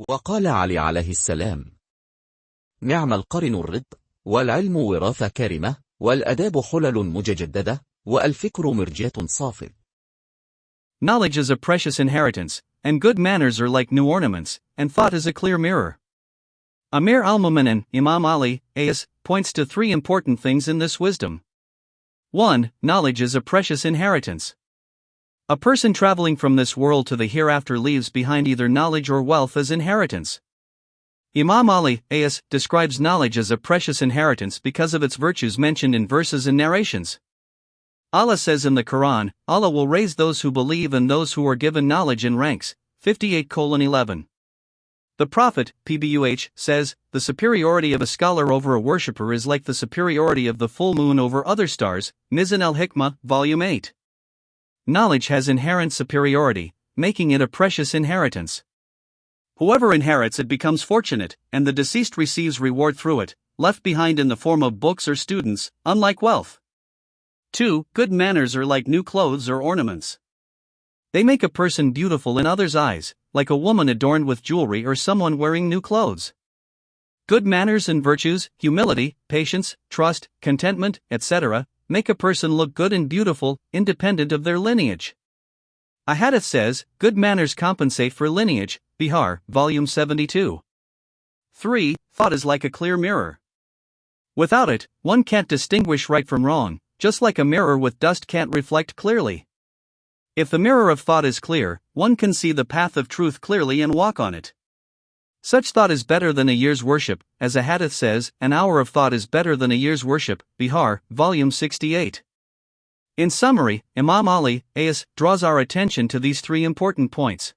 وقال علي عليه السلام: نعم القرن الرض، والعلم وراثة كريمة، والأداب حلل مجددة، والفكر مرجاة صافٍ. Knowledge is a precious inheritance, and good manners are like new ornaments, and thought is a clear mirror. Amir al-Mu'minin, Imam Ali, A.S., points to three important things in this wisdom. 1. Knowledge is a precious inheritance. A person traveling from this world to the hereafter leaves behind either knowledge or wealth as inheritance. Imam Ali, A.S., describes knowledge as a precious inheritance because of its virtues mentioned in verses and narrations. Allah says in the Quran, Allah will raise those who believe and those who are given knowledge in ranks, 58:11. The Prophet, PBUH, says, the superiority of a scholar over a worshipper is like the superiority of the full moon over other stars, Mizan al-Hikmah, Volume 8. Knowledge has inherent superiority, making it a precious inheritance. Whoever inherits it becomes fortunate, and the deceased receives reward through it, left behind in the form of books or students, unlike wealth. 2. Good manners are like new clothes or ornaments. They make a person beautiful in others' eyes, like a woman adorned with jewelry or someone wearing new clothes. Good manners and virtues, humility, patience, trust, contentment, etc., make a person look good and beautiful, independent of their lineage. A hadith says, good manners compensate for lineage, Bihar, Volume 72. 3. Thought is like a clear mirror. Without it, one can't distinguish right from wrong, just like a mirror with dust can't reflect clearly. If the mirror of thought is clear, one can see the path of truth clearly and walk on it. Such thought is better than a year's worship, as a hadith says, an hour of thought is better than a year's worship, Bihar, Volume 68. In summary, Imam Ali, A.S., draws our attention to these three important points.